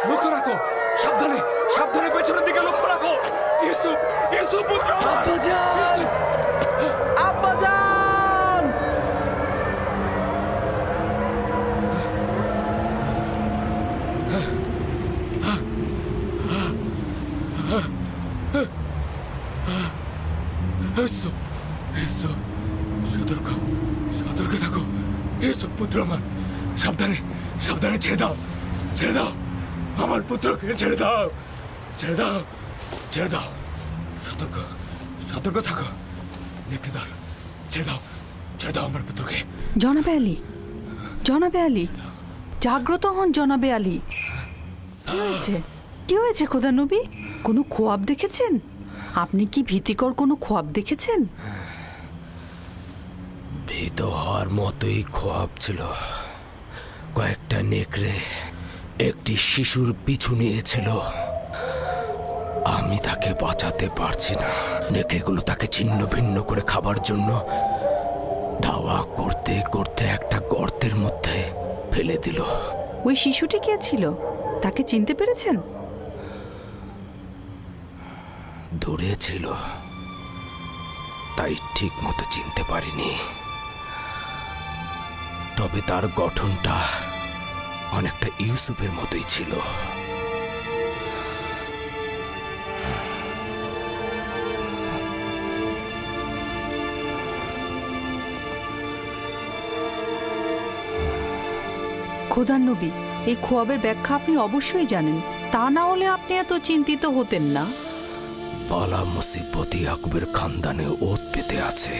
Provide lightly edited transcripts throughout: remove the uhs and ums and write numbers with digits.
লক্ষ্য রাখো, সাবধানে সাবধানে পেছনের দিকে লক্ষ্য রাখো। ইউসুফ, ইউসুফ পুত্র আমার। আব্বাজান, আব্বাজান! ইউসুফ, ইউসুফ, সতর্ক সতর্ক থাকো। ইউসুফ পুত্র আমার, সাবধানে সাবধানে ছেড়ে দাও, ছেড়ে দাও আমার পুত্রকে, ছেড়ে দাও, ছেড়ে দাও, ছেড়ে দাও। সতর্ক সতর্ক থাকো। নেকড়েদার, ছেড়ে দাও, ছেড়ে দাও আমার পুত্রকে। জনাবে আলী, জনাবে আলী, জাগ্রত হন জনাবে আলী। কি হয়েছে, কি হয়েছে খোদা নবী? কোনো খোয়াব দেখেছেন? আপনি কি ভীতিকর কোনো খোয়াব দেখেছেন? ভীত হওয়ার মতোই খোয়াব ছিল। কয়েকটা নেকড়ে একটি শিশুর পিছু নিয়েছিল। আমি তাকে বাঁচাতে পারছি না। নেকড়েগুলো তাকে ছিন্ন ভিন্ন করে খাবার জন্য ধাওয়া করতে করতে একটা গর্তের মধ্যে ফেলে দিল। ওই শিশুটি কে ছিল? তাকে চিনতে পেরেছেন? দূরে ছিল, তাই ঠিক মতো চিনতে পারিনি। তবে তার গঠনটা অনেকটা ইউসুফের মতোই ছিল। খোদার নবী, এই খোয়াবের ব্যাখ্যা আপনি অবশ্যই জানেন, তা না হলে আপনি এত চিন্তিত হতেন না। বালা মুসিবত ইয়াকুবের খানদানে ওত পেতে আছে।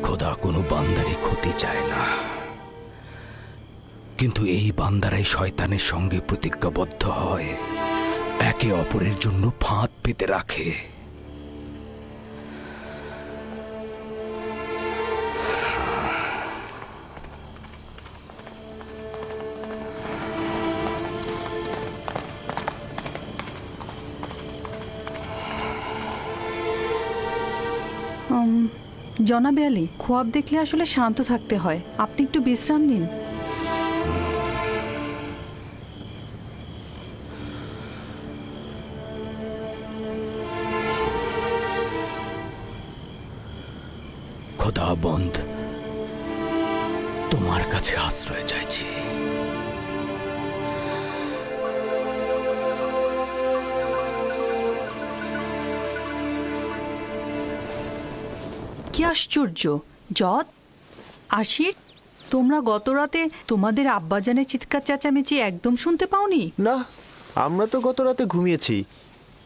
খোদা কোনো বান্দারই ক্ষতি চায় না, কিন্তু এই বান্দারাই শয়তানের সঙ্গে প্রতিজ্ঞাবদ্ধ হয়, একে অপরের জন্য ফাঁদ পেতে রাখে। জনাবে আলী, খোয়াব দেখলে আসলে শান্ত থাকতে হয়। আপনি একটু বিশ্রাম নিন। খোদাবন্দ, তোমার কাছে আশ্রয় চাইছি। কি আশ্চর্য! যত আশির, তোমরা গত রাতে তোমাদের আব্বাজানের চিৎকার চেঁচামেচি একদম শুনতে পাওনি? না, আমরা তো গত রাতে ঘুমিয়েছি,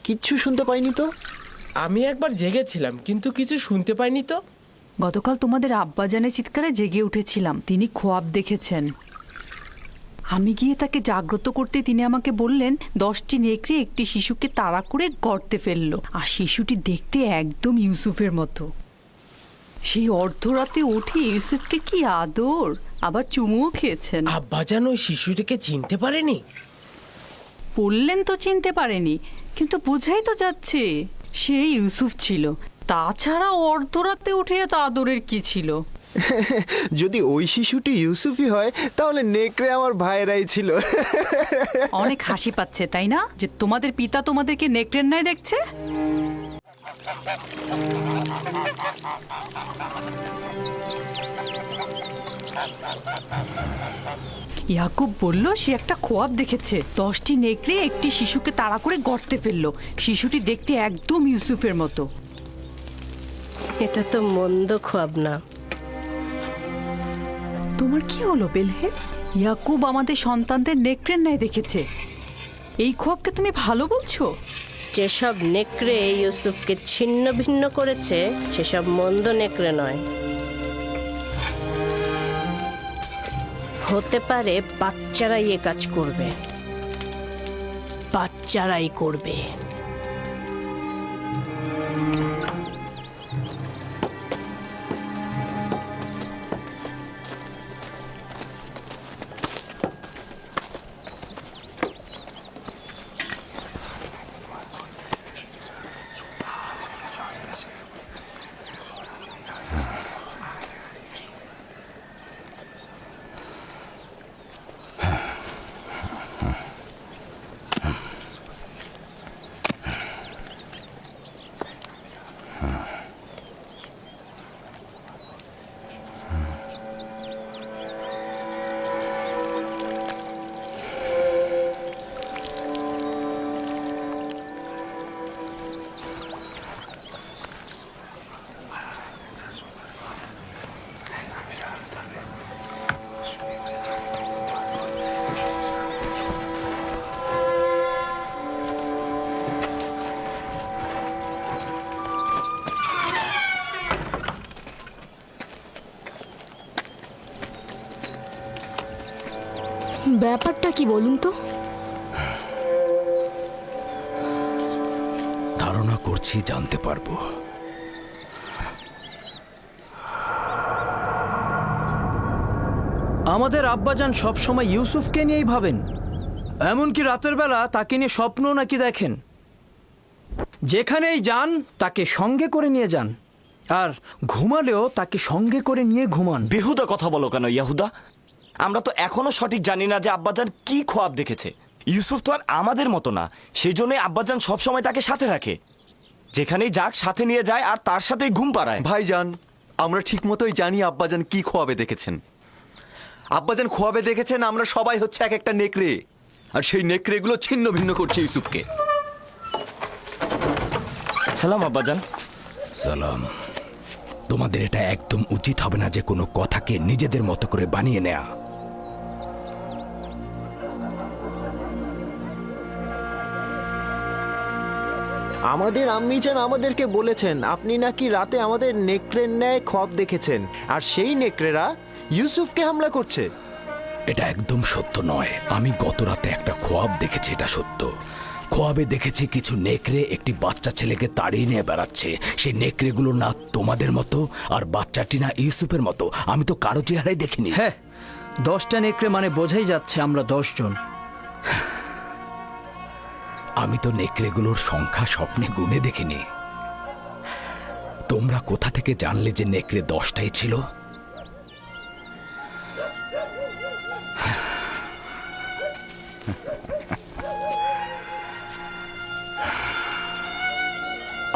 কিচ্ছু শুনতে পাইনি তো। আমি একবার জেগেছিলাম, কিন্তু কিছু শুনতে পাইনি তো। গতকাল তোমাদের আব্বাজানের চিৎকারে জেগে উঠেছিলাম। তিনি খোয়াব দেখেছেন। আমি গিয়ে তাকে জাগ্রত করতে তিনি আমাকে বললেন 10টি নেকড়ে একটি শিশুকে তাড়া করে গর্তে ফেললো, আর শিশুটি দেখতে একদম ইউসুফের মতো। সেই অর্ধরাতে উঠে ইউসুফকে কি আদর, আবার চুমুও খেয়েছেন। আব্বাজান ওই শিশুটিকে চিনতে পারেনি? বললেন তো চিনতে পারেনি, কিন্তু বোঝাই তো যাচ্ছে সে ইউসুফ ছিল। তাছাড়া অর্ধরাতে উঠে এত আদরের কি ছিল? যদি ওই শিশুটি ইউসুফই হয়, তাহলে নেকড়ে আমার ভাইয়েরাই ছিল। অনেক হাসি পাচ্ছে তাই না, যে তোমাদের পিতা তোমাদেরকে নেকড়ের ন্যায় দেখছে? ইয়াকুব বলল সে একটা খোয়াব দেখেছে, 10টি নেকড়ে একটি শিশুকে তাড়া করে গর্তে ফেললো। শিশুটি দেখতে একদম ইউসুফের মতো। এটা তো মন্দ খোয়াব না। তোমার কি হলো বেলহে? ইয়াকুব আমাদের সন্তানদের নেকড়ের ন্যায় দেখেছে, এই খোয়াবকে তুমি ভালো বলছো? যেসব নেকড়ে ইউসুফকে ছিন্ন ভিন্ন করেছে সেসব মন্দ নেকড়ে নয়। হতে পারে বাচ্চারাই এ কাজ করবে, বাচ্চারাই করবে। ব্যাপারটা কি বলুন তো? ধারণা করছি জানতে পারবো। আমাদের আব্বাজান সবসময় ইউসুফকে নিয়েই ভাবেন, এমনকি রাতের বেলা তাকে নিয়ে স্বপ্ন নাকি দেখেন। যেখানেই যান তাকে সঙ্গে করে নিয়ে যান, আর ঘুমালেও তাকে সঙ্গে করে নিয়ে ঘুমান। বেহুদা কথা বলো কেন ইয়াহুদা? আমরা তো এখনো সঠিক জানি না যে আব্বাজান কি খোয়াব দেখেছে। ইউসুফ তো আর আমাদের মতো না, সেই জন্যই আব্বাজান সবসময় তাকে সাথে রাখে। যেখানেই যাক সাথে নিয়ে যায় আর তার সাথেই ঘুম পাড়ায়। ভাইজান, আমরা ঠিক মতোই জানি আব্বাজান কি খোয়াবে দেখেছেন। আব্বাজান খোয়াবে দেখেছেন আমরা সবাই হচ্ছে এক একটা নেকড়ে, আর সেই নেকড়েগুলো ছিন্ন ভিন্ন করছে ইউসুফকে। সালাম আব্বাজান। সালাম। তোমাদের এটা একদম উচিত হবে না যে কোনো কথাকে নিজেদের মতো করে বানিয়ে নেয়া। আমাদের আম্মিজান আমাদেরকে বলেছেন আপনি নাকি রাতে আমাদের নেকড়ের ন্যায় খোয়াব দেখেছেন, আর সেই নেকড়েরা ইউসুফকে হামলা করছে। এটা একদম সত্য নয়। আমি গত রাতে একটা খোয়াব দেখেছি, এটা সত্য। খোয়াবে দেখেছি কিছু নেকড়ে একটি বাচ্চা ছেলেকে তাড়িয়ে নিয়ে বেড়াচ্ছে। সেই নেকড়েগুলো না তোমাদের মতো, আর বাচ্চাটি না ইউসুফের মতো। আমি তো কারো চেহারাই দেখিনি। হ্যাঁ, 10টা নেকড়ে মানে বোঝাই যাচ্ছে আমরা 10 জন। আমি তো নেকড়েগুলোর সংখ্যা স্বপ্নে গুনে দেখিনি। তোমরা কোথা থেকে জানলে যে নেকড়ে 10টাই ছিল?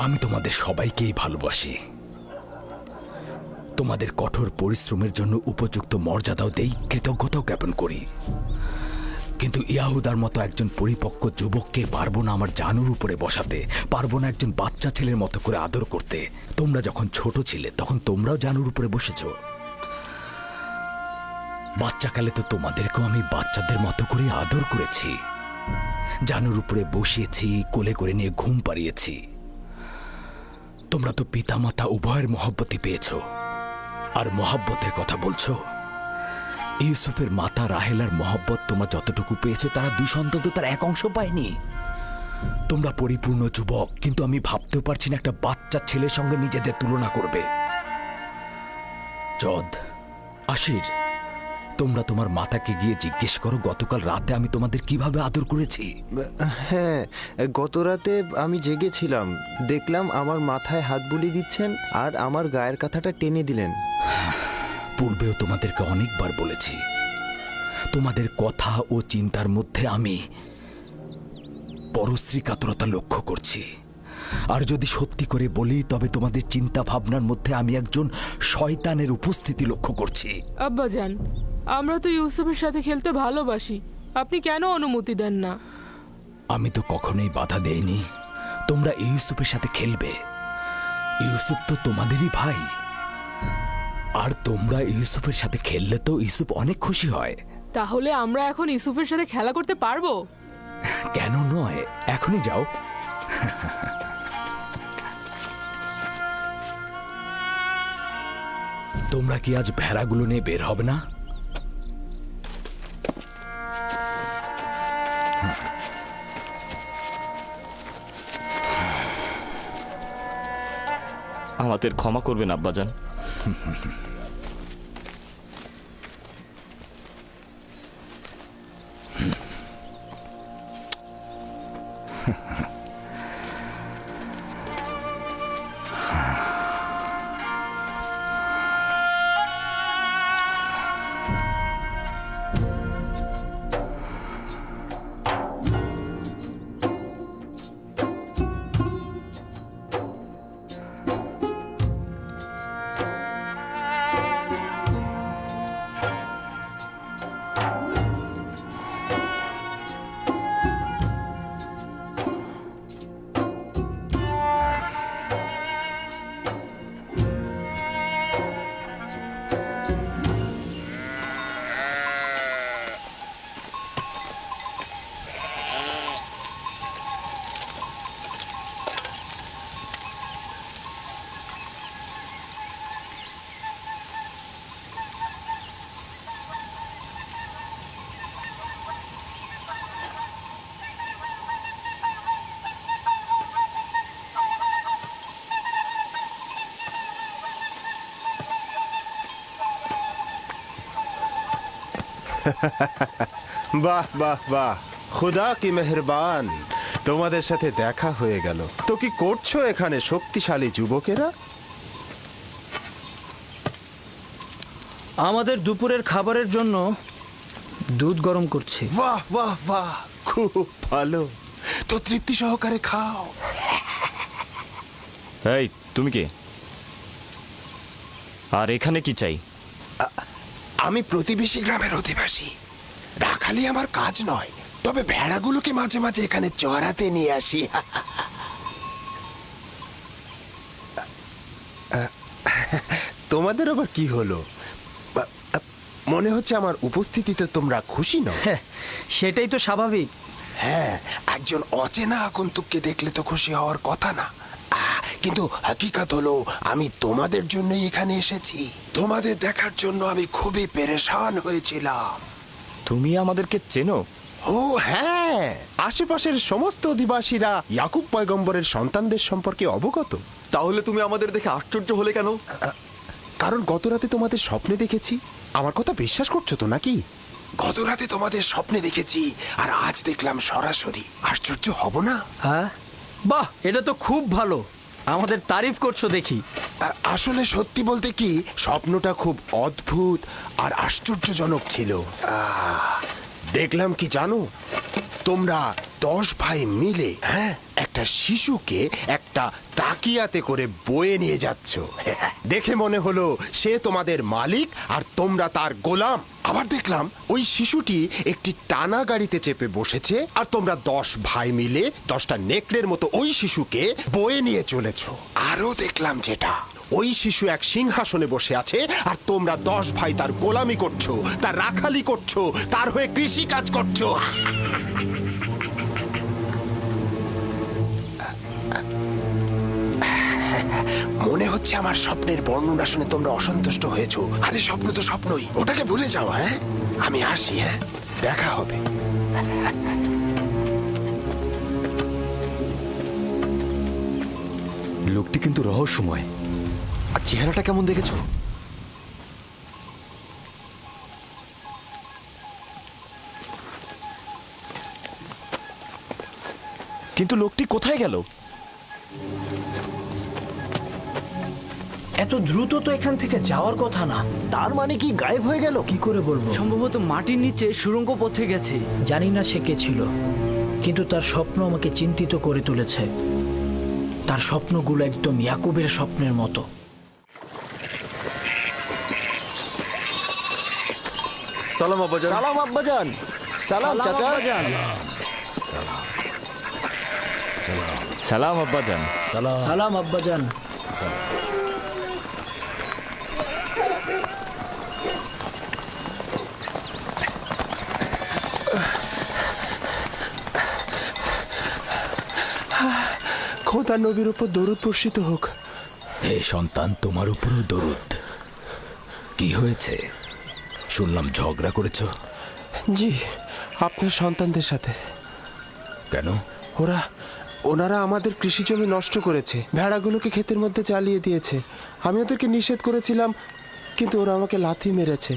আমি তোমাদের সবাইকেই ভালোবাসি। তোমাদের কঠোর পরিশ্রমের জন্য উপযুক্ত মর্যাদাও দেই, কৃতজ্ঞতাও জ্ঞাপন করি। কিন্তু ইয়াহুদার মতো একজন পরিপক্ক যুবককে পারবো না আমার জানুর উপরে বসাতে, পারবো না একজন বাচ্চা ছেলের মতো করে আদর করতে। তোমরা যখন ছোট ছিলে তখন তোমরাও জানুর উপরে বসেছ। বাচ্চাকালে তো তোমাদেরকেও আমি বাচ্চাদের মতো করে আদর করেছি, জানুর উপরে বসিয়েছি, কোলে করে নিয়ে ঘুম পাড়িয়েছি। তোমরা তো পিতামাতা উভয়ের মহব্বতই পেয়েছ। আর মহব্বতের কথা বলছো? ইউসুফের মাতা রাহেলার মহব্বত তোমরা যতটুকু পেয়েছো, তারা 2 সন্তান তো তার 1 অংশ পায়নি। তোমরা পরিপূর্ণ যুবক, কিন্তু আমি ভাবতেও পারছি না একটা বাচ্চা ছেলের সঙ্গে নিজেদের তুলনা করবে। জদ, আশির, তোমরা তোমার মাতাকে গিয়ে জিজ্ঞেস করো গতকাল রাতে আমি তোমাদের কিভাবে আদর করেছি। হ্যাঁ, গত রাতে আমি জেগেছিলাম, দেখলাম আমার মাথায় হাত বুলিয়ে দিচ্ছেন আর আমার গায়ের কাঁথাটা টেনে দিলেন। পূর্বেও তোমাদেরকে অনেকবার বলেছি, তোমাদের কথা ও চিন্তার মধ্যে আমি পরশ্রী কাতরতা লক্ষ্য করছি। আর যদি সত্যি করে বলি, তবে তোমাদের চিন্তা ভাবনার মধ্যে আমি একজন শয়তানের উপস্থিতি লক্ষ্য করছি। আব্বাজান, আমরা তো ইউসুফের সাথে খেলতে ভালোবাসি, আপনি কেন অনুমতি দেন না? আমি তো কখনোই বাধা দেইনি তোমরা ইউসুফের সাথে খেলবে। ইউসুফ তো তোমাদেরই ভাই, আর তোমরা ইউসুফের সাথে খেললে তো ইউসুফ অনেক খুশি হয়। তাহলে আমরা এখন ইউসুফের সাথে খেলা করতে পারবো? কেন নয়, এখনই যাও। তোমরা কি আজ ভেড়াগুলো নিয়ে বের হবে না? আমাদের ক্ষমা করবেন আব্বাজান। বাহ বাহ বাহ, খুদা কি মেহেরবান, তোমাদের সাথে দেখা হয়ে গেল। তো কি করছো এখানে শক্তিশালী যুবকেরা? আমাদের দুপুরের খাবারের জন্য দুধ গরম করছি। বাহ বাহ বাহ, খুব ভালো। তো তৃপ্তি সহকারে খাও। এই তুমি কে? আর এখানে কি চাই? আমি প্রতিবেশী গ্রামের অধিবাসী। রাখালি আমার কাজ নয়, তবে ভেড়াগুলোকে মাঝে মাঝে এখানে চড়াতে নিয়ে আসি। তোমাদের আবার কি হলো? মনে হচ্ছে আমার উপস্থিতিতে তোমরা খুশি নও। হ্যাঁ, সেটাই তো স্বাভাবিক। হ্যাঁ, একজন অচেনা আগন্তুককে দেখলে তো খুশি হওয়ার কথা না। কিন্তু হাকিকত হলো আমি তোমাদের জন্যই এখানে এসেছি। তোমাদের দেখার জন্য আমি খুবই পেরেশান হয়েছিলাম। তুমি আমাদেরকে চেনো? ও হ্যাঁ, আশেপাশের সমস্ত অধিবাসীরা ইয়াকুব পয়গম্বরের সন্তানদের সম্পর্কে অবগত। তাহলে তুমি আমাদের দেখে আশ্চর্য হলে কেন? কারণ গত রাতে তোমাদের স্বপ্নে দেখেছি। আমার কথা বিশ্বাস করছো তো নাকি? গত রাতে তোমাদের স্বপ্নে দেখেছি আর আজ দেখলাম সরাসরি। আশ্চর্য হব না? হ্যাঁ, বাহ, এটা তো খুব ভালো। আমাদের তারিফ করছো দেখি। আসলে সত্যি বলতে কি, স্বপ্নটা খুব অদ্ভুত আর আশ্চর্যজনক ছিল। দেখলাম কি জানো, তোমরা 10 ভাই মিলে একটা শিশুকে একটা তাকিয়াতে করে বয়ে নিয়ে যাচ্ছ। দেখে মনে হলো সে তোমাদের মালিক আর তোমরা তার গোলাম। আবার দেখলাম ওই শিশুটি একটি টানা গাড়িতে চেপে বসেছে আর তোমরা 10 ভাই মিলে 10টা নেকড়ের মতো ওই শিশুকে বয়ে নিয়ে চলেছ। আরও দেখলাম যেটা, ওই শিশু এক সিংহাসনে বসে আছে আর তোমরা 10 ভাই তার গোলামি করছো, তার রাখালি করছো, তার হয়ে কৃষি কাজ করছো। মনে হচ্ছে আমার স্বপ্নের বর্ণনা শুনে তোমরা অসন্তুষ্ট হয়েছো। আরে স্বপ্ন তো স্বপ্নই, ওটাকে ভুলে যাও। হ্যাঁ, আমি আসি। হ্যাঁ, দেখা হবে। লোকটি কিন্তু রহস্যময়। আর চেহারাটা কেমন দেখেছো? কিন্তু লোকটি কোথায় গেল? এত দ্রুত তো এখান থেকে যাওয়ার কথা না। তার মানে কি গায়েব হয়ে গেল? কি করে বলবো? সম্ভবত মাটির নিচে সুড়ঙ্গ পথে গেছে। জানি না সে কে ছিল, কিন্তু তার স্বপ্ন আমাকে চিন্তিত করে তুলেছে। তার স্বপ্নগুলো একদম ইয়াকুবের স্বপ্নের মতো। সালাম আব্বাজান। সালাম আব্বাজান। সালাম চাচা। সালাম আব্বাজান। সালাম আব্বাজান। খোদা নবীর উপর দরুদ বর্ষিত হোক। হে সন্তান, তোমার উপরও দরুদ। কি হয়েছে? শুনলাম ঝগড়া করেছ। জি, আপনার সন্তানদের সাথে। কেন? ওনারা আমাদের কৃষি জমি নষ্ট করেছে, ভেড়াগুলোকে ক্ষেতের মধ্যে চালিয়ে দিয়েছে। আমি ওদেরকে নিষেধ করেছিলাম, কিন্তু ওরা আমাকে লাথি মেরেছে।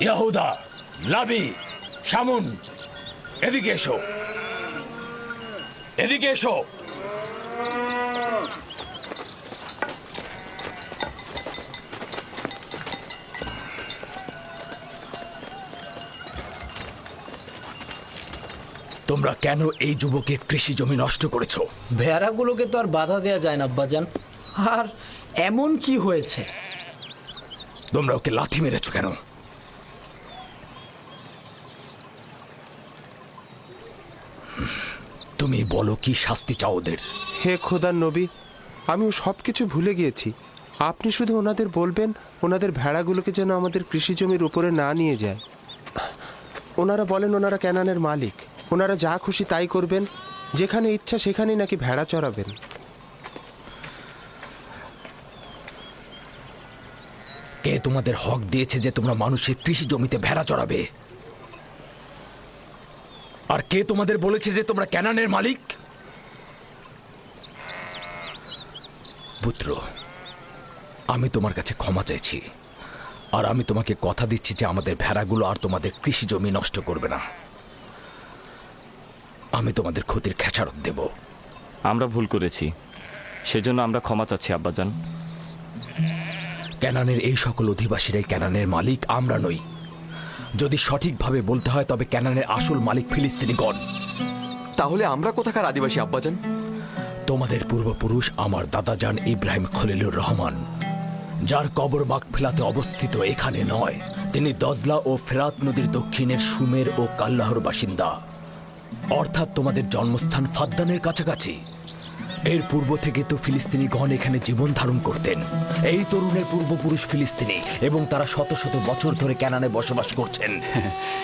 ইয়াহুদা, লাবি, শামুন, এদিকে এসো, এদিকে এসো। তোমরা কেন এই যুবকের কৃষি জমি নষ্ট করেছো? ভেড়াগুলোকে তো আর বাধা দেওয়া যায় না আব্বাজান। আর এমন কি হয়েছে? তোমরা ওকে লাথি মেরেছো কেন? তুমি বলো, কি শাস্তি চাও ওদের? হে খোদার নবী, আমি সব কিছু ভুলে গিয়েছি। আপনি শুধু ওনাদের বলবেন ওনাদের ভেড়াগুলোকে যেন আমাদের কৃষি জমির উপরে না নিয়ে যায়। ওনারা বলেন ওনারা ক্যানানের মালিক, ওনারা যা খুশি তাই করবেন, যেখানে ইচ্ছা সেখানেই নাকি ভেড়া চড়াবেন। কে তোমাদের হক দিয়েছে যে তোমরা মানুষের কৃষি জমিতে ভেড়া চড়াবে? আর কে তোমাদের বলেছে যে তোমরা ক্যানানের মালিক? পুত্র, আমি তোমার কাছে ক্ষমা চাইছি, আর আমি তোমাকে কথা দিচ্ছি যে আমাদের ভেড়াগুলো আর তোমাদের কৃষি জমি নষ্ট করবে না। আমি তোমাদের ক্ষতির খেসারত দেব। আমরা ভুল করেছি, সেজন্য আমরা ক্ষমা চাচ্ছি আব্বাজান। ক্যানানের এই সকল অধিবাসীরাই ক্যানানের মালিক, আমরা নই। যদি সঠিকভাবে বলতে হয় তবে ক্যানানের আসল মালিক ফিলিস্তিনিগণ। তাহলে আমরা কোথাকার আদিবাসী আব্বাজান? তোমাদের পূর্বপুরুষ আমার দাদাজান ইব্রাহিম খলিলুর রহমান, যার কবর মাকফিলাতে অবস্থিত এখানে নয়। তিনি দজলা ও ফেরাত নদীর দক্ষিণের সুমের ও কাল্লাহর বাসিন্দা, অর্থাৎ তোমাদের জন্মস্থান ফাদ্দানের কাছাকাছি। এর পূর্ব থেকে তো ফিলিস্তিনিগণ এখানে জীবন ধারণ করতেন। এই তরুণের পূর্বপুরুষ ফিলিস্তিনি এবং তারা শত শত বছর ধরে ক্যানানে বসবাস করছেন।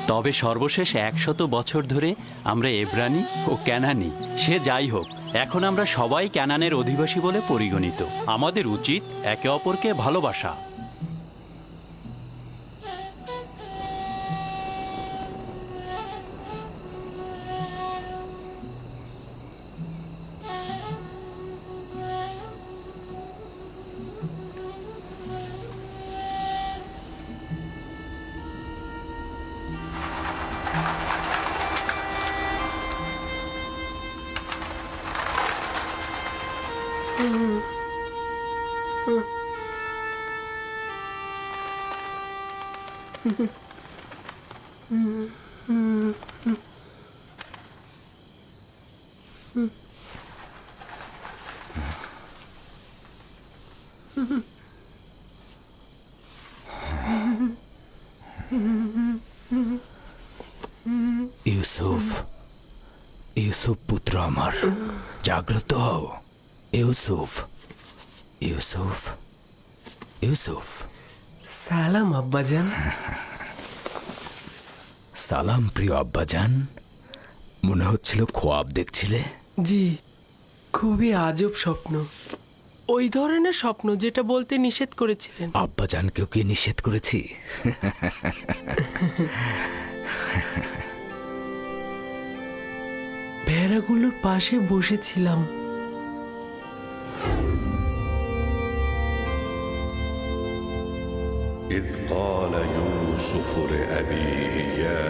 তবে সর্বশেষ 100 বছর ধরে আমরা এব্রানি ও ক্যানানি। সে যাই হোক, এখন আমরা সবাই ক্যানানের অধিবাসী বলে পরিগণিত। আমাদের উচিত একে অপরকে ভালোবাসা। ইউসুফ, ইউসুফ পুত্র আমার, জাগ্রত হও। ইউসুফ, ইউসুফ, ইউসুফ। সালাম আব্বাজান। সালাম প্রিয় আব্বাজান। মনে হচ্ছিল খোয়াব দেখছিলে। জি, খুবই আজব স্বপ্ন। ওই ধরনের স্বপ্ন যেটা বলতে নিষেধ করেছিলেন। আব্বাজানকেও কি নিষেধ করেছি? ভেড়াগুলোর পাশে বসেছিলাম। إذ قال يوسف لأبيه يا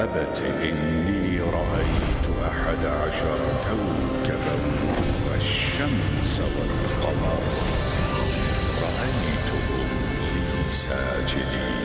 أبت إني رأيت 11 كوكبا والشمس والقمر رأيتهم لي ساجدين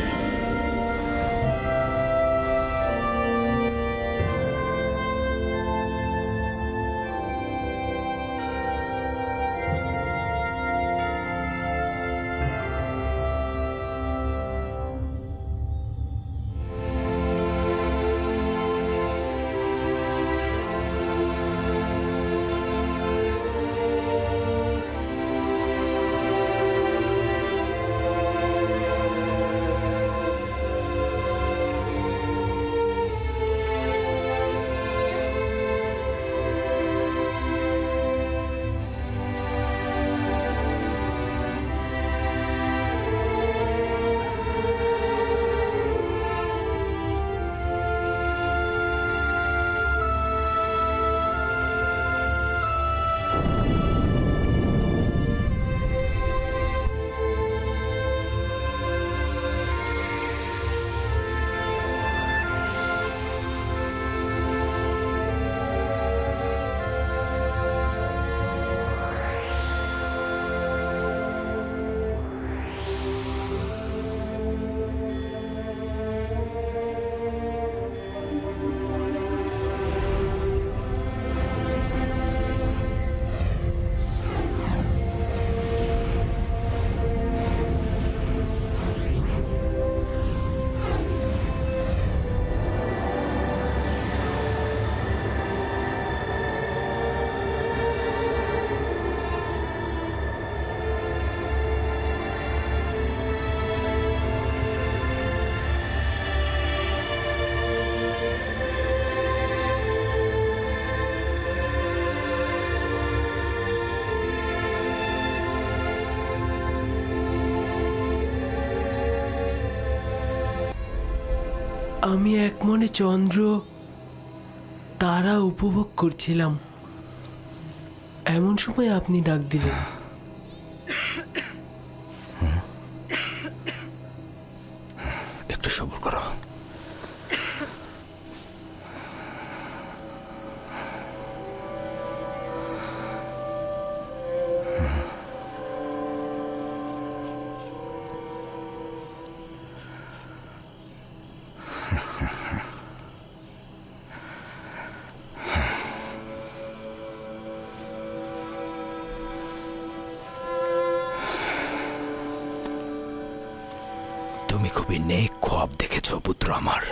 আমি এক মনে চন্দ্র তারা উপভোগ করছিলাম। এমন সময় আপনি ডাক দিলেন। সবর করো। তুমি খুবই নেক খোয়াব দেখেছ পুত্র আমার।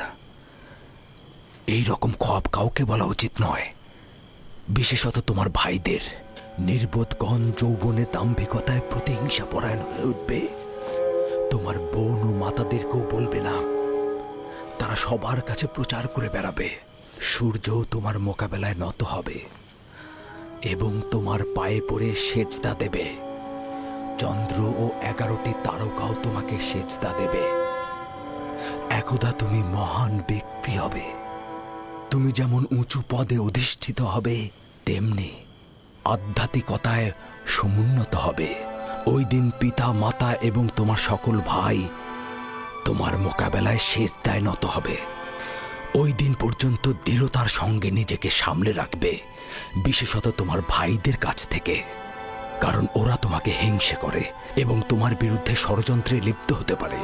এই রকম খোয়াব কাউকে বলা উচিত নয়, বিশেষত তোমার ভাইদের। নির্বোধগণ যৌবনে দাম্ভিকতায় প্রতিহিংসা পরায়ণ হয়ে উঠবে। তোমার বোন ও মাতাদেরকেও বলবে না, তারা সবার কাছে প্রচার করে বেড়াবে। সূর্যও তোমার মোকাবেলায় নত হবে এবং তোমার পায়ে পড়ে সেজদা দেবে। চন্দ্র ও 11টি তারকাও তোমাকে সেজদা দেবে। একদা তুমি মহান ব্যক্তি হবে। তুমি যেমন উঁচু পদে অধিষ্ঠিত হবে, তেমনি আধ্যাত্মিকতায় সমুন্নত হবে। ওই দিন পিতা মাতা এবং তোমার সকল ভাই তোমার মোকাবেলায় সেজদায় নত হবে। ওই দিন পর্যন্ত দৃঢ়তার সঙ্গে নিজেকে সামলে রাখবে, বিশেষত তোমার ভাইদের কাছ থেকে, কারণ ওরা তোমাকে হিংসে করে এবং তোমার বিরুদ্ধে ষড়যন্ত্রে লিপ্ত হতে পারে।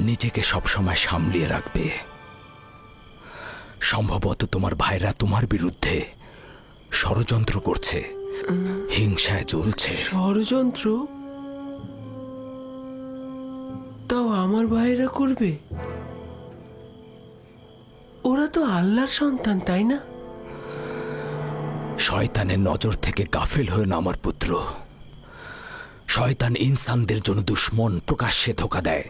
নিজেকে সবসময় সামলিয়ে রাখবে। সম্ভবত তোমার ভাইরা তোমার বিরুদ্ধে ষড়যন্ত্র করছে, হিংসায় জ্বলছে। ষড়যন্ত্র? তাও আমার ভাইরা করবে? ওরা তো আল্লাহর সন্তান, তাই না? শয়তানের নজর থেকে গাফিল হয়ে না আমার পুত্র। শয়তান ইনসানদের জন্য দুশ্মন, প্রকাশ্যে ধোঁকা দেয়।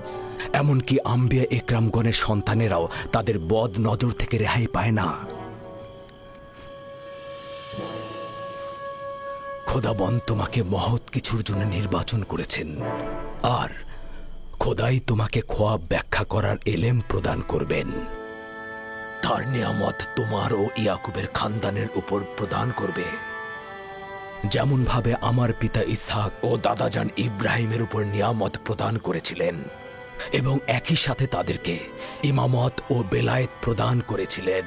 এমনকি আম্বিয়া একরামগণের সন্তানেরাও তাদের বদ নজর থেকে রেহাই পায় না। খোদাবন তোমাকে মহৎ কিছুর জন্য নির্বাচন করেছেন, আর খোদাই তোমাকে খোয়াব ব্যাখ্যা করার এলেম প্রদান করবেন। তার নিয়ামত তোমার ও ইয়াকুবের খানদানের উপর প্রদান করবে, যেমন ভাবে আমার পিতা ইসহাক ও দাদাজান ইব্রাহিমের উপর নিয়ামত প্রদান করেছিলেন এবং একই সাথে তাদেরকে ইমামত ও বেলায়েত প্রদান করেছিলেন।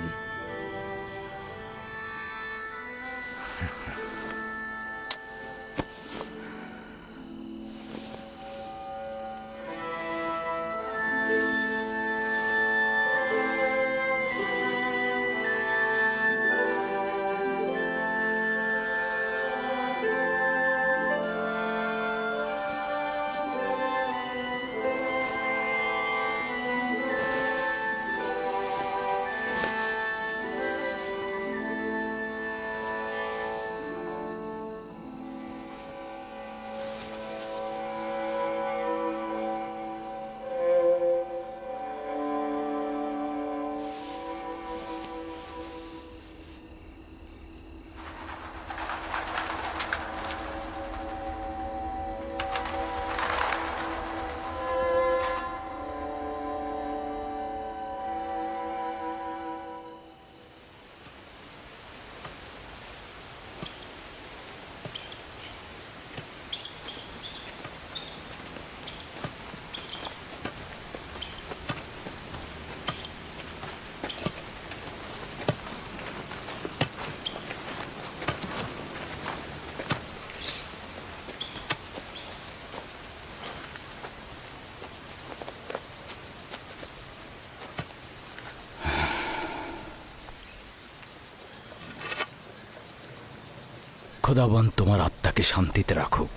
খোদাবন তোমার আত্মাকে শান্তিতে রাখুক।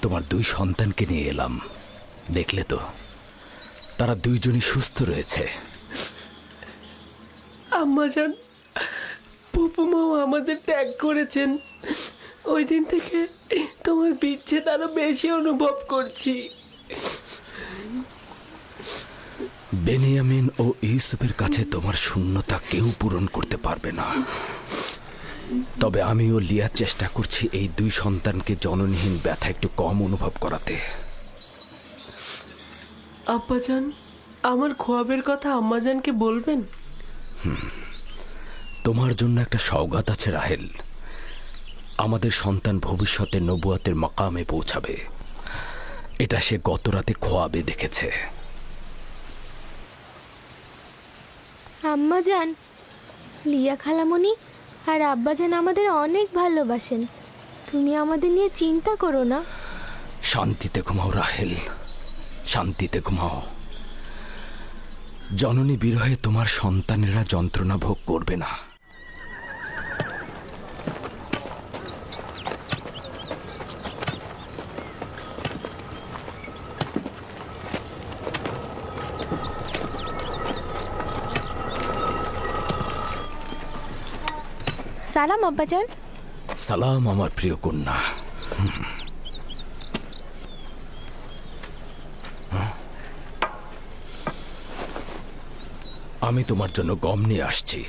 তোমার 2 সন্তানকে নিয়ে এলাম, দেখলে তো তারা 2জনই সুস্থ রয়েছে। আম্মাজান, ফুপুমাও আমাদের ত্যাগ করেছেন। ওই দিন থেকে তোমার বিচ্ছেদ আরো বেশি অনুভব করছি। বেনিয়ামিন ও ইউসুফের কাছে তোমার শূন্যতা কেউ পূরণ করতে পারবে না। তবে আমিও লিয়ার চেষ্টা করছি এই 2 সন্তানকে জননীহীন ব্যথা একটু কম অনুভব করাতে। আব্বাজান, আমার খোয়াবের কথা আম্মাজানকে বলবেন? তোমার জন্য একটা সওগাত আছে রাহেল। আমাদের সন্তান ভবিষ্যতে নবুয়াতের মাকামে পৌঁছাবে। এটা সে গত রাতে খোয়াবে দেখেছে। আম্মা জান, লিয়া খালামণি আর আব্বাজান আমাদের অনেক ভালোবাসেন। তুমি আমাদের নিয়ে চিন্তা করো না। শান্তিতে ঘুমাও রাহেল, শান্তিতে ঘুমাও। জননী বিরহে তোমার সন্তানেরা যন্ত্রণা ভোগ করবে না। সালাম আব্বাজান। সালাম আমার প্রিয় কন্যা। আমি তোমার জন্য গম নিয়ে আসছি।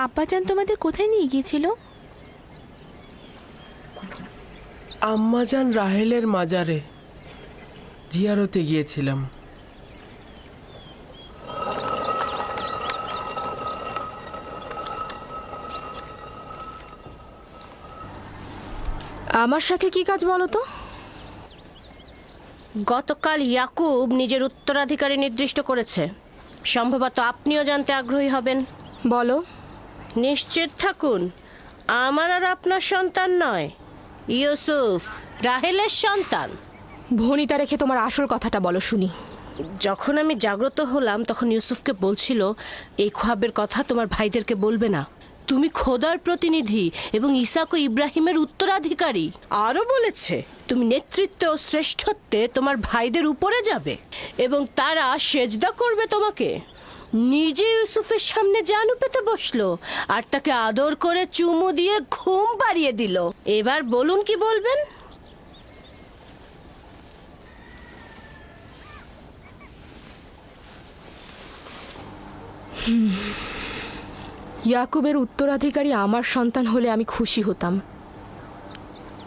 আব্বাজান তোমাদের কোথায় নিয়ে গিয়েছিল? আম্মাজান রাহেলের মাজারে জিয়ারতে গিয়েছিলাম। আমার সাথে কি কাজ বলো তো? গতকাল ইয়াকুব নিজের উত্তরাধিকারী নির্দিষ্ট করেছে। সম্ভবত আপনিও জানতে আগ্রহী হবেন। বলো। নিশ্চিত থাকুন, আমার আর আপনার সন্তান নয়, ইউসুফ রাহেলের সন্তান। ভনিতা রেখে তোমার আসল কথাটা বলো শুনি। যখন আমি জাগ্রত হলাম তখন ইউসুফকে বলছিল, এই খ্বাবের কথা তোমার ভাইদেরকে বলবে না, তুমি খোদার প্রতিনিধি এবং ইসাক ও ইব্রাহিমের উত্তরাধিকারী। আরও বলেছে তুমি নেতৃত্বে ও শ্রেষ্ঠত্বে তোমার ভাইদের উপরে যাবে এবং তারা সেজদা করবে তোমাকে। নিজে ইউসুফের সামনে জানু পেতে বসলো আর তাকে আদর করে চুমু দিয়ে ঘুম পাড়িয়ে দিল। এবার বলুন কি বলবেন? ইয়াকুবের উত্তরাধিকারী আমার সন্তান হলে আমি খুশি হতাম,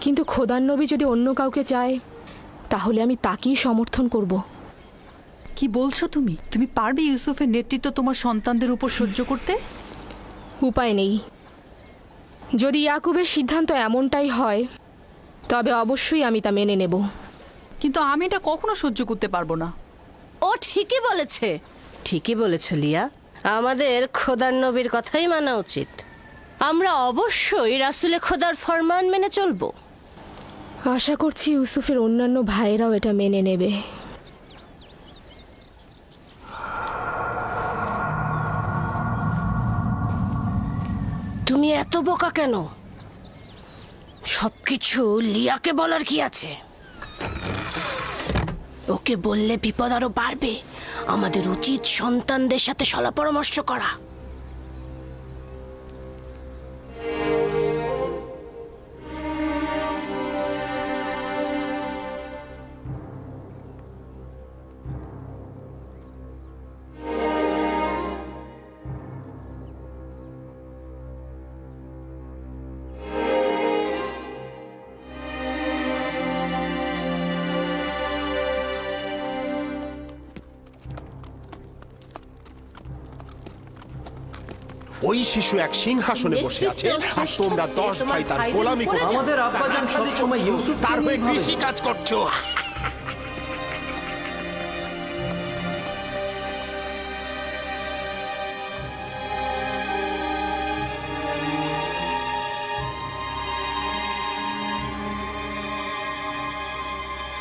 কিন্তু খোদার নবী যদি অন্য কাউকে চায় তাহলে আমি তাকেই সমর্থন করব। কি বলছো তুমি? তুমি পারবে ইউসুফের নেতৃত্ব তোমার সন্তানদের উপর সহ্য করতে? উপায় নেই। যদি ইয়াকুবের সিদ্ধান্ত এমনটাই হয় তবে অবশ্যই আমি তা মেনে নেব। কিন্তু আমি এটা কখনো সহ্য করতে পারবো না। ও ঠিকই বলেছে, ঠিকই বলেছে লিয়া। আমাদের খোদার নবীর কথাই মানা উচিত। আমরা অবশ্যই রাসূলে খোদার ফরমান মেনে চলব। আশা করছি ইউসুফের অন্যান্য ভাইয়েরাও এটা মেনে নেবে। তুমি এত বোকা কেন? সবকিছু লিয়াকে বলার কি আছে? ওকে বললে বিপদ আরো বাড়বে। আমাদের উচিত সন্তানদের সাথে সলা পরামর্শ করা। ওই শিশু এক সিংহাসনে বসে আছে আর তোমরা 10 ভাই তার গোলামি করছো। আমাদের আব্বাজান সবসময় ইউসুফকে তার হয়ে নিয়েই ভাবে। কৃষি কাজ করছো।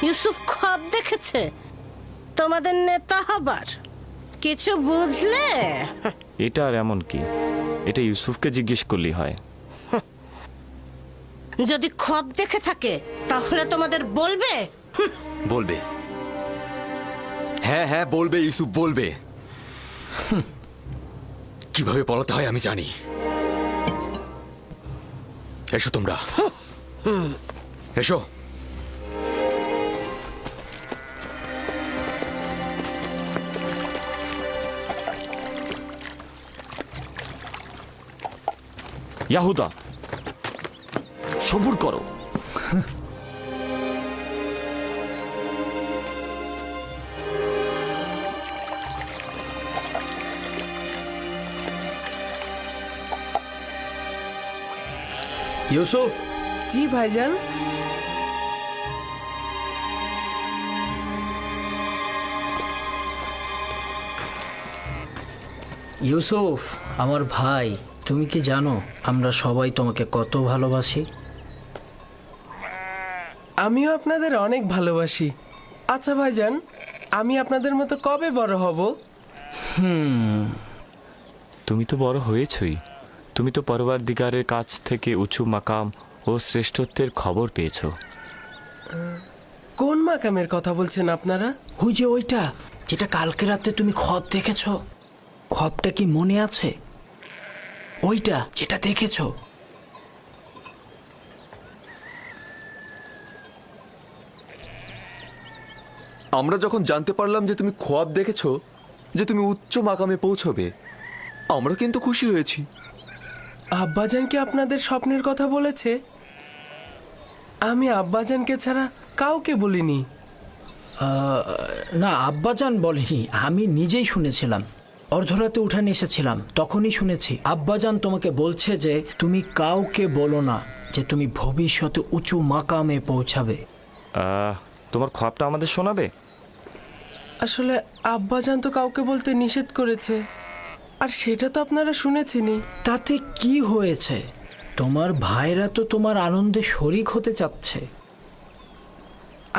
ইউসুফ খ্বাব দেখেছে, তোমাদের নেতা হবার কিছু বুঝলে? এটা আর এমন কি? এটা ইউসুফকে জিজ্ঞেস করলেই হয়। যদি খ্বাব দেখে থাকে তাহলে তোমাদের বলবে। বলবে। হ্যাঁ হ্যাঁ বলবে, ইউসুফ বলবে। কিভাবে পলাতে হয় আমি জানি। এসো তোমরা, এসো। ইয়াহুদা, সবুর করো। ইউসুফ, জি ভাইজান। ইউসুফ আমার ভাই, তুমি কি জানো আমরা সবাই তোমাকে কত ভালোবাসি? আমিও আপনাদের অনেক ভালোবাসি। আচ্ছা ভাইজান, আমি আপনাদের মতো কবে বড় হব? তুমি তো বড় হয়েছই। তুমি তো পরওয়ারদিগারের কাছ থেকে উঁচু মাকাম ও শ্রেষ্ঠত্বের খবর পেয়েছো। কোন মাকামের কথা বলছেন আপনারা? ওই যে ওইটা, যেটা কালকে রাতে তুমি খব দেখেছো। খবটা কি মনে আছে? ওইটা যেটা দেখেছো। আমরা যখন জানতে পারলাম যে তুমি খোয়াব দেখেছো, যে তুমি উচ্চ মাকামে পৌঁছবে, আমরা কিন্তু খুশি হয়েছি। আব্বাজান কি আপনাদের স্বপ্নের কথা বলেছে? আমি আব্বাজানকে ছাড়া কাউকে বলিনি। না, আব্বাজান বলেনি, আমি নিজেই শুনেছিলাম। অর্ধরাতে উঠানে এসেছিলাম, তখনই শুনেছি আব্বাজান তোমাকে বলছে যে তুমি কাউকে বলো না যে তুমি ভবিষ্যতে উঁচু মাকামে পৌঁছাবে। তোমার খবরটা আমাদের শোনাবে? আসলে আব্বাজান তো কাউকে বলতে নিষেধ করেছে, আর সেটা তো আপনারা শুনেছেনই। তাতে কি হয়েছে? তোমার ভাইরা তো তোমার আনন্দে শরিক হতে চাচ্ছে।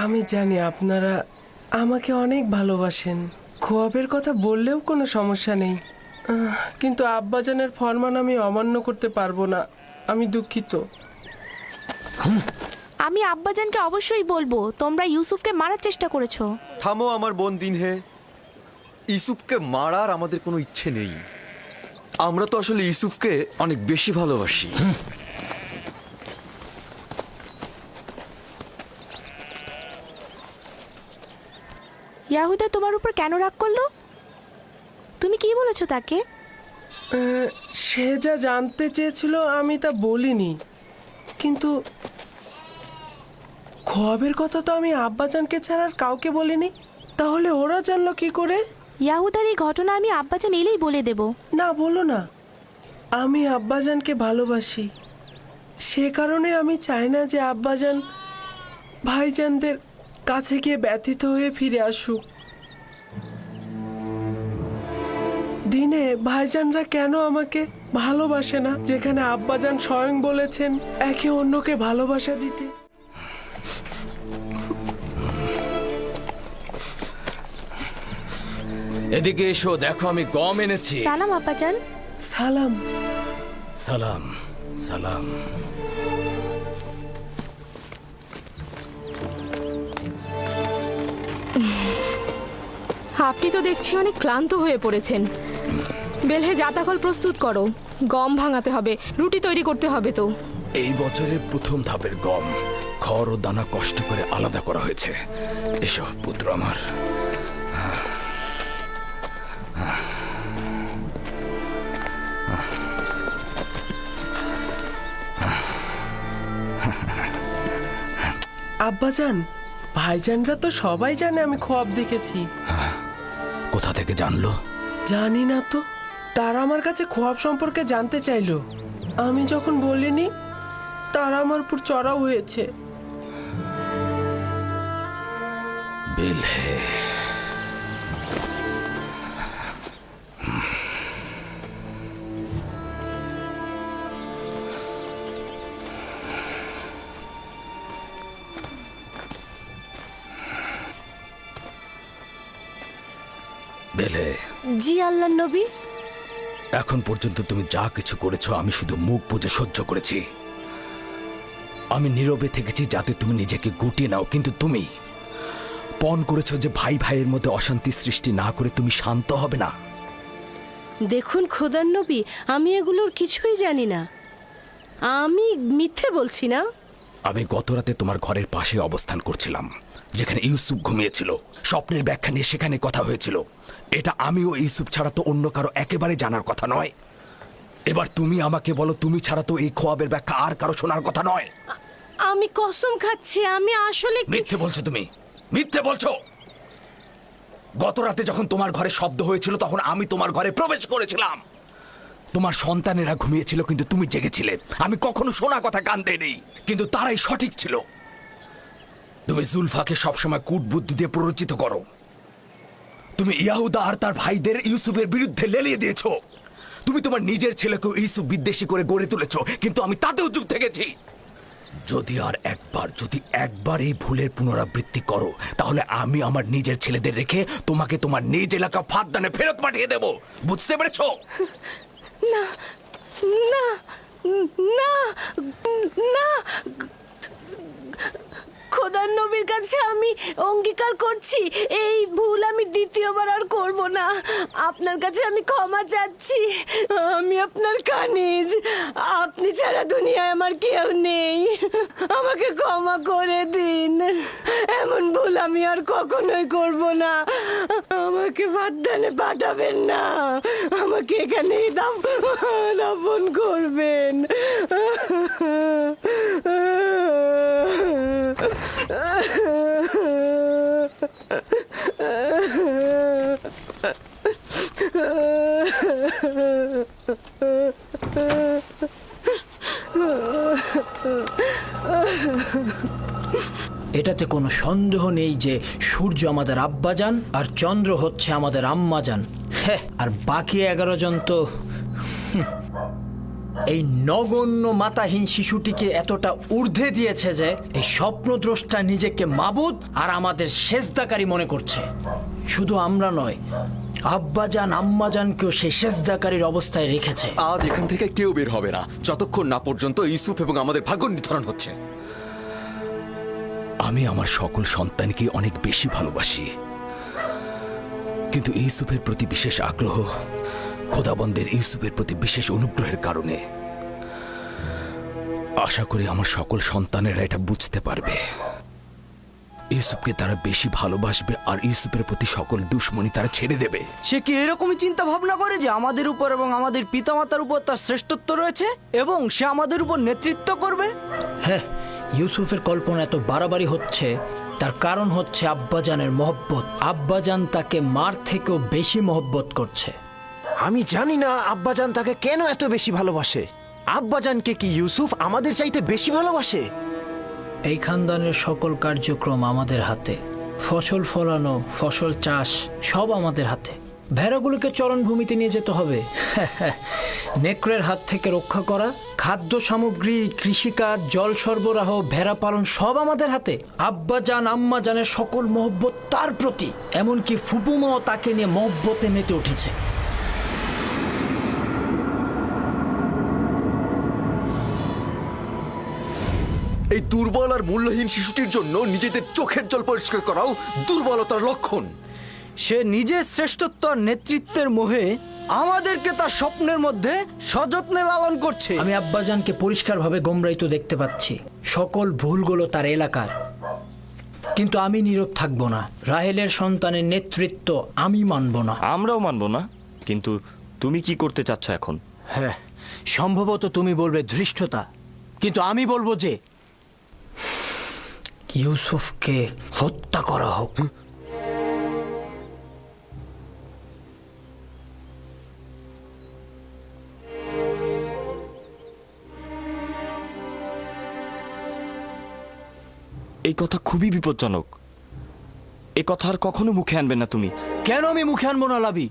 আমি জানি আপনারা আমাকে অনেক ভালোবাসেন, খোয়াবের কথা বললেও কোনো সমস্যা নেই। কিন্তু আব্বাজানের ফরমান আমি অমান্য করতে পারবো না। আমি দুঃখিত। আমি আব্বাজানকে অবশ্যই বলবো তোমরা ইউসুফকে মারার চেষ্টা করেছো। থামো আমার বোন দিনহে, ইউসুফকে মারার আমাদের কোনো ইচ্ছে নেই। আমরা তো আসলে ইউসুফকে অনেক বেশি ভালোবাসি। ইয়াহুদা তোমার উপর কেন রাগ করলো? তুমি কি বলেছো তাকে? সে যা জানতে চেয়েছিল আমি তা বলিনি, কিন্তু খোয়াবের কথা তো আমি আব্বাজানকে ছাড়া আর কাউকে বলিনি। তাহলে ওরা জানলো কি করে? ইয়াহুদার এই ঘটনা আমি আব্বাজান এলেই বলে দেব। না, বলো না। আমি আব্বাজানকে ভালোবাসি, সে কারণে আমি চাই না যে আব্বাজান ভাইজানদের কাছে গিয়ে ব্যথিত হয়ে ফিরে আসুক। দিনে ভাইজানরা কেন আমাকে ভালোবাসে না, যেখানে আব্বাজান স্বয়ং বলেছেন একে অন্যকে ভালোবাসা দিতে? এদিকে এসো, দেখো আমি গম এনেছি। সালাম আব্বাজান। সালাম। সালাম সালাম। আপনি তো দেখছি অনেক ক্লান্ত হয়ে পড়েছেন। বেলহে জাতাকল প্রস্তুত করো, গম ভাঙাতে হবে, রুটি তৈরি করতে হবে। তো এই বছরের প্রথম ধাপের গম খড় ও দানা কষ্ট করে আলাদা করা হয়েছে। এসো পুত্র আমার। আব্বাজান, ভাইজানরা তো সবাই জানে আমি খোয়াব দেখেছি। কোথা থেকে জানলো? জানি না তো, তারা আমার কাছে খোয়াব সম্পর্কে জানতে চাইলো। আমি যখন বলিনি, তারা আমার উপর চড়াও হয়েছে। বেলহে, বেলহে, জি আল্লাহর নবী। এখন পর্যন্ত তুমি যা কিছু করেছো আমি শুধু মুখ বুজে সহ্য করেছি। আমি নীরবে থেকেছি যাতে তুমি নিজেকে গুটিয়ে নাও, কিন্তু তুমি পণ করেছো যে ভাই ভাইয়ের মধ্যে অশান্তি সৃষ্টি না করে তুমি শান্ত হবে না। দেখুন খোদার নবী, আমি এগুলোর কিছুই জানি না। আমি মিথ্যে বলছি না। আমি গত রাতে তোমার ঘরের পাশে অবস্থান করছিলাম, যেখানে ইউসুফ ঘুমিয়েছিল। স্বপ্নের ব্যাখ্যা নিয়ে সেখানে কথা হয়েছিল। এটা আমি ও ইউসুফ ছাড়া তো অন্য কারো একেবারে জানার কথা নয়। এবার তুমি আমাকে বলো, তুমি ছাড়া তো এই খোয়াবের ব্যাখ্যা আর কারো শোনার কথা নয়। আমি কসম খাচ্ছি, আমি আসলে মিথ্যে বলছো তুমি, মিথ্যে বলছো। গত রাতে যখন তোমার ঘরে শব্দ হয়েছিল তখন আমি তোমার ঘরে প্রবেশ করেছিলাম। তোমার সন্তানেরা ঘুমিয়েছিল কিন্তু তুমি জেগেছিলে। আমি কখনো শোনা কথা কান দেইনি, কিন্তু তারাই সঠিক ছিল। তুমি জুলফাকে সবসময় কূটবুদ্ধি দিয়ে প্ররোচিত করো। তুমি ইয়াহুদা আর তার ভাইদের ইউসুফের বিরুদ্ধে লেলিয়ে দিয়েছো। তুমি তোমার নিজের ছেলেকেও ইউসুফ বিদ্বেষী করে গড়ে তুলেছো, কিন্তু আমি তাতেও চুপ থেকেছি। যদি একবার এই ভুলের পুনরাবৃত্তি করো, তাহলে আমি আমার নিজের ছেলেদের রেখে তোমাকে তোমার নিজ এলাকা ফাঁদদানে ফেরত পাঠিয়ে দেব। বুঝতে পেরেছো? না না না না, খোদার নবীর কাছে আমি অঙ্গীকার করছি এই ভুল আমি দ্বিতীয়বার আর করব না। আপনার কাছে আমি ক্ষমা চাচ্ছি। আমি আপনার কানিজ, আপনি ছাড়া দুনিয়ায় আমার কেউ নেই। আমাকে ক্ষমা করে দিন। এমন ভুল আমি আর কখনোই করব না। আমাকে ফাদ্দানে পাঠাবেন না, আমাকে এখানেই দাফন করবেন। এটাতে কোনো সন্দেহ নেই যে সূর্য আমাদের আব্বাজান আর চন্দ্র হচ্ছে আমাদের আম্মাজান। হ্যাঁ, আর বাকি 11 জন তো এই নগণ্য মাতাহীন শিশুটিকে এতটা ঊর্ধ্বে দিয়েছে যে এই স্বপ্নদ্রষ্টা নিজেকে মাবুদ আর আমাদের সেজদাকারী মনে করছে। শুধু আমরা নয়, আব্বাজান আম্মাজানকেও সেই সেজদাকারীর অবস্থায় রেখেছে। আজ এখান থেকে কেউ বের হবে না যতক্ষণ না পর্যন্ত ইউসুফ এবং আমাদের ভাগ্য নির্ধারণ হচ্ছে। আমি আমার সকল সন্তানকে অনেক বেশি ভালোবাসি, কিন্তু ইউসুফের প্রতি বিশেষ আগ্রহ খোদাবন্দের ইউসুফের প্রতি বিশেষ অনুগ্রহের কারণে। আশা করি আমার সকল সন্তানেরা এটা বুঝতে পারবে। ইউসুফকে তারা বেশি ভালোবাসবে আর ইউসুফের প্রতি সকল দুশ্মনী তারা ছেড়ে দেবে। সে কি এরকমই চিন্তা ভাবনা করে যে আমাদের উপর এবং আমাদের পিতামাতার উপর তার শ্রেষ্ঠত্ব রয়েছে এবং সে আমাদের উপর নেতৃত্ব করবে? হ্যাঁ, ইউসুফের কল্পনা এত বাড়াবাড়ি হচ্ছে, তার কারণ হচ্ছে আব্বাজানের মহব্বত। আব্বাজান তাকে মার থেকেও বেশি মহব্বত করছে। আমি জানি না আব্বাজান তাকে কেন এত বেশি ভালোবাসে। আব্বাজানকে কি ইউসুফ আমাদের চাইতে বেশি ভালোবাসে? এই খানদানের সকল কার্যক্রম আমাদের হাতে। ফসল ফলানো, ফসল চাষ সব আমাদের হাতে। ভেড়াগুলোকে চরণভূমিতে নিয়ে যেতে হবে, নেকড়ের হাত থেকে রক্ষা করা, খাদ্য সামগ্রী, কৃষিকাজ, জল সরবরাহ, ভেড়া পালন সব আমাদের হাতে। আব্বাজান আম্মাজানের সকল মহব্বত তার প্রতি, এমনকি ফুপুমাও তাকে নিয়ে মহব্বতে মেতে উঠেছে। এই দুর্বল আর মূল্যহীন শিশুটির জন্য নিজেদের চোখের জল পরিষ্কার করাও দুর্বলতার লক্ষণ। সে নিজের শ্রেষ্ঠত্ব আর নেতৃত্বের মোহে আমাদেরকে তার স্বপ্নের মধ্যে সযত্নে লালন করছে। আমি আব্বাজানকে পরিষ্কারভাবে গোমরাইত দেখতে পাচ্ছি। সকল ভুলগুলো তার এলাকার, কিন্তু আমি নীরব থাকবো না। রাহেলের সন্তানের নেতৃত্ব আমি মানব না। আমরাও মানব না, কিন্তু তুমি কি করতে চাচ্ছ এখন? হ্যাঁ, সম্ভবত তুমি বলবে ধৃষ্টতা, কিন্তু আমি বলবো যে ইউসুফকে হত্যা করা হোক। এই কথা খুবই বিপজ্জনক। এ কথা আর কখনো মুখে আনবে না তুমি। কেন আমি মুখে আনবো না লাবি?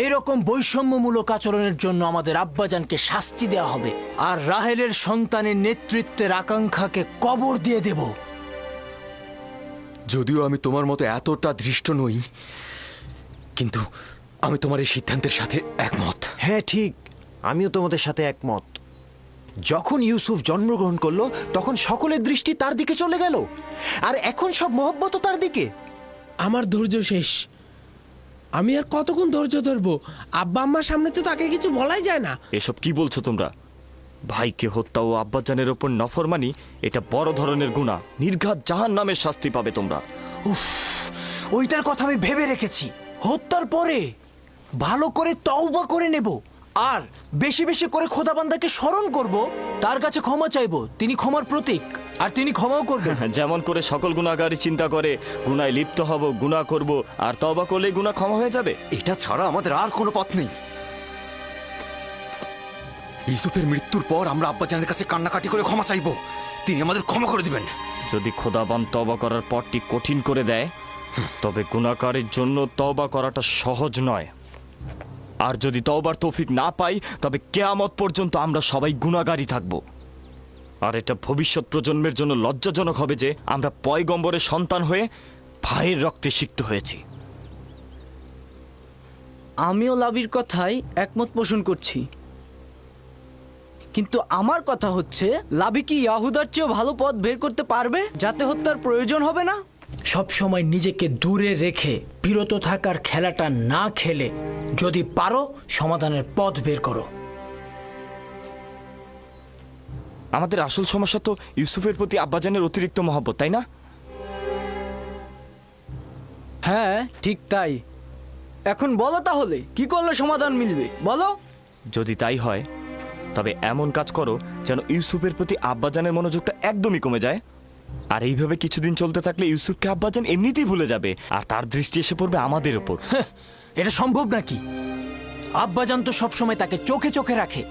এরকম বৈষম্যমূলক আচরণের জন্য আমাদের আব্বাজানকে শাস্তি দেওয়া হবে, আর রাহেলের সন্তানের নেতৃত্বের আকাঙ্ক্ষাকে কবর দিয়ে দেব। যদিও আমি তোমার মতো এতটা দৃষ্ট নই, কিন্তু আমি তোমার এই সিদ্ধান্তের সাথে একমত। হ্যাঁ ঠিক, আমিও তোমাদের সাথে একমত। যখন ইউসুফ জন্মগ্রহণ করলো তখন সকলের দৃষ্টি তার দিকে চলে গেল, আর এখন সব মহব্বত তার দিকে। আমার ধৈর্য শেষ। আমি আর কতক্ষণ ধৈর্য ধরবো? আব্বা আম্মার সামনে তো তাকে কিছু বলাই যায় না। এসব কি বলছো তোমরা? ভাইকে হত্যা ও আব্বাজানের ওপর নফরমানি এটা বড় ধরনের গুনাহ। নির্ঘাত জাহান্নামের শাস্তি পাবে তোমরা। উফ, ওইটার কথা আমি ভেবে রেখেছি। হত্যার পরে ভালো করে তওবা করে নেব, আর বেশি বেশি করে খোদাবান্দাকে স্মরণ করব, তার কাছে ক্ষমা চাইবো। তিনি ক্ষমার প্রতীক, আর তিনি ক্ষমাও করবেন। যেমন করে সকল গুনাহগারী চিন্তা করে গুনায় লিপ্ত হব, গুনাহ করব, আর তওবা করলে গুনাহ ক্ষমা হয়ে যাবে। এটা ছাড়া আমাদের আর কোনো পথ নেই। ইউসুফের মৃত্যুর পর আমরা আব্বাজানের কাছে কান্নাকাটি করে ক্ষমা চাইবো, তিনি আমাদের ক্ষমা করে দিবেন। যদি খোদাবান তওবা করার পথটি কঠিন করে দেয়, তবে গুনাহগারের জন্য তওবা করাটা সহজ নয়। আর যদি তওবার তৌফিক না পাই তবে কিয়ামত পর্যন্ত আমরা সবাই গুনাহগারই থাকব। আর এটা ভবিষ্যৎ প্রজন্মের জন্য লজ্জাজনক হবে যে আমরা পয়গম্বরের সন্তান হয়ে ভাইয়ের রক্তে সিক্ত হয়েছি। আমিও লাবির কথাই একমত পোষণ করছি, কিন্তু আমার কথা হচ্ছে লাবি কি ইয়াহুদার চেয়েও ভালো পথ বের করতে পারবে যাতে হত্যার প্রয়োজন হবে না? সব সময় নিজেকে দূরে রেখে বিরত থাকার খেলাটা না খেলে যদি পারো সমাধানের পথ বের করো। আমাদের আসল সমস্যা তো ইউসুফের প্রতি আব্বাজানের অতিরিক্ত মহব্বত, তাই না? হ্যাঁ ঠিক তাই। এখন বলো তাহলে কি করলে সমাধান মিলবে, বলো। যদি তাই হয় তবে এমন কাজ করো যেন ইউসুফের প্রতি আব্বাজানের মনোযোগটা একদমই কমে যায়। আর এইভাবে কিছুদিন চলতে থাকলে ইউসুফকে আব্বাজান এমনিতেই ভুলে যাবে আর তার দৃষ্টি এসে পড়বে আমাদের ওপর। এটা সম্ভব নাকি? আব্বাজান তো সবসময় তাকে চোখে চোখে রাখে।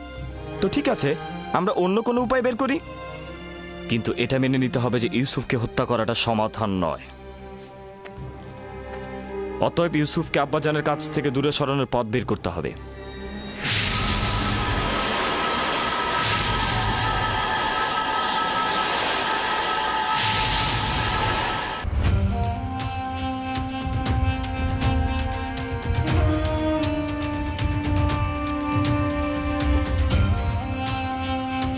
তো ঠিক আছে, আমরা অন্য কোনো উপায় বের করি, কিন্তু এটা মেনে নিতে হবে যে ইউসুফকে হত্যা করাটা সমাধান নয়। অতএব ইউসুফকে আব্বাজানের কাছ থেকে দূরে সরানোর পথ বের করতে হবে।